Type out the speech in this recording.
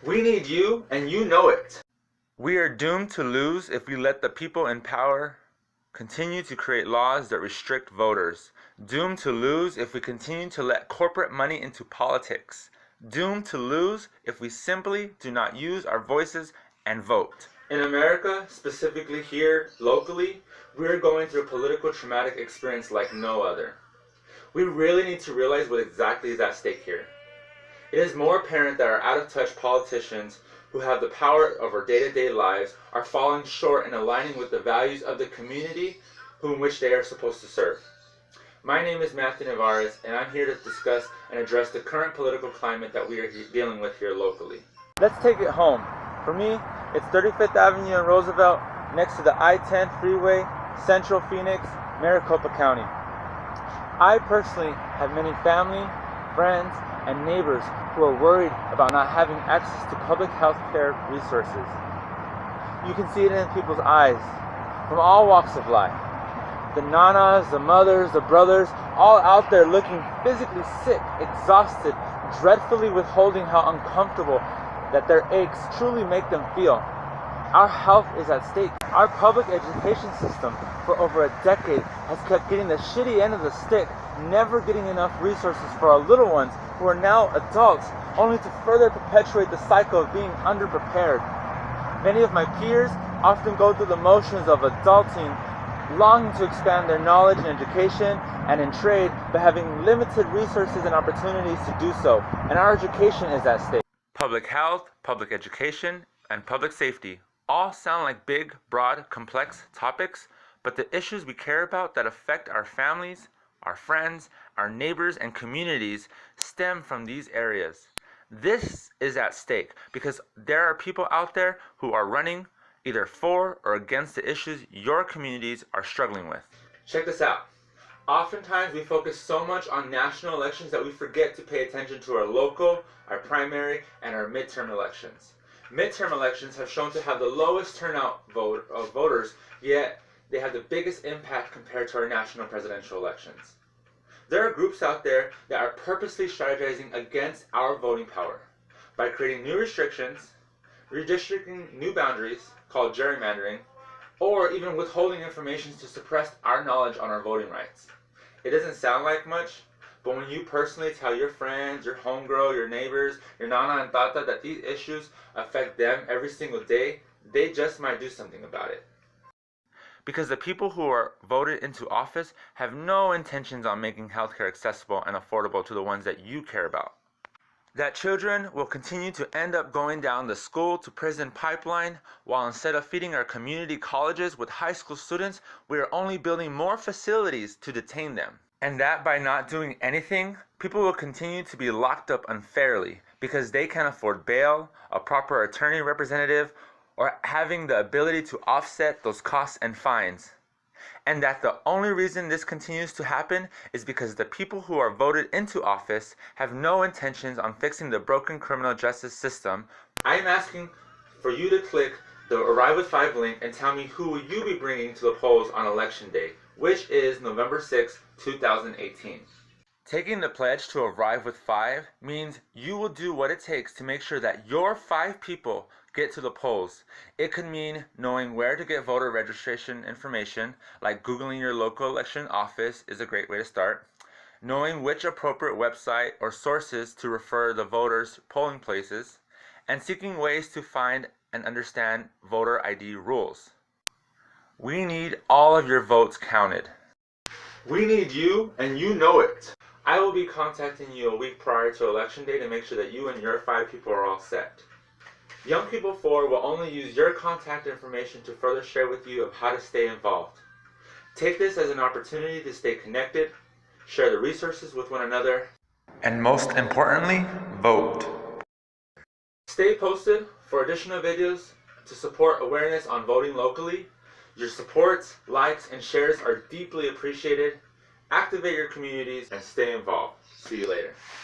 We need you, and you know it. We are doomed to lose if we let the people in power continue to create laws that restrict voters. Doomed to lose if we continue to let corporate money into politics. Doomed to lose if we simply do not use our voices and vote. In America, specifically here, locally, we're going through a political traumatic experience like no other. We really need to realize what exactly is at stake here. It is more apparent that our out-of-touch politicians who have the power of our day-to-day lives are falling short in aligning with the values of the community whom which they are supposed to serve. My name is Matthew Navarez, and I'm here to discuss and address the current political climate that we are dealing with here locally. Let's take it home. For me, it's 35th Avenue and Roosevelt, next to the I-10 freeway, Central Phoenix, Maricopa County. I personally have many family, friends, and neighbors who are worried about not having access to public health care resources. You can see it in people's eyes, from all walks of life. The nanas, the mothers, the brothers, all out there looking physically sick, exhausted, dreadfully withholding how uncomfortable that their aches truly make them feel. Our health is at stake. Our public education system for over a decade has kept getting the shitty end of the stick, never getting enough resources for our little ones who are now adults, only to further perpetuate the cycle of being underprepared. Many of my peers often go through the motions of adulting, longing to expand their knowledge in education and in trade, but having limited resources and opportunities to do so, and our education is at stake. Public health, public education, and public safety all sound like big, broad, complex topics, but the issues we care about that affect our families, our friends, our neighbors, and communities stem from these areas. This is at stake because there are people out there who are running either for or against the issues your communities are struggling with. Check this out. Oftentimes we focus so much on national elections that we forget to pay attention to our local, our primary, and our midterm elections. Midterm elections have shown to have the lowest turnout of voters, yet they have the biggest impact compared to our national presidential elections. There are groups out there that are purposely strategizing against our voting power by creating new restrictions, redistricting new boundaries called gerrymandering, or even withholding information to suppress our knowledge on our voting rights. It doesn't sound like much, but when you personally tell your friends, your homegirl, your neighbors, your nana and tata that these issues affect them every single day, they just might do something about it. Because the people who are voted into office have no intentions on making healthcare accessible and affordable to the ones that you care about. That children will continue to end up going down the school to prison pipeline, while instead of feeding our community colleges with high school students, we are only building more facilities to detain them. And that by not doing anything, people will continue to be locked up unfairly because they can't afford bail, a proper attorney representative, or having the ability to offset those costs and fines. And that the only reason this continues to happen is because the people who are voted into office have no intentions on fixing the broken criminal justice system. I am asking for you to click the Arrive with 5 link and tell me who will you be bringing to the polls on election day, which is November 6, 2018. Taking the pledge to Arrive with 5 means you will do what it takes to make sure that your 5 people get to the polls. It could mean knowing where to get voter registration information, like Googling your local election office is a great way to start, knowing which appropriate website or sources to refer the voters' polling places, and seeking ways to find and understand voter ID rules. We need all of your votes counted. We need you, and you know it. I will be contacting you a week prior to election day to make sure that you and your 5 people are all set. Young People 4 will only use your contact information to further share with you of how to stay involved. Take this as an opportunity to stay connected, share the resources with one another, and most importantly, vote. Stay posted for additional videos to support awareness on voting locally. Your supports, likes, and shares are deeply appreciated. Activate your communities and stay involved. See you later.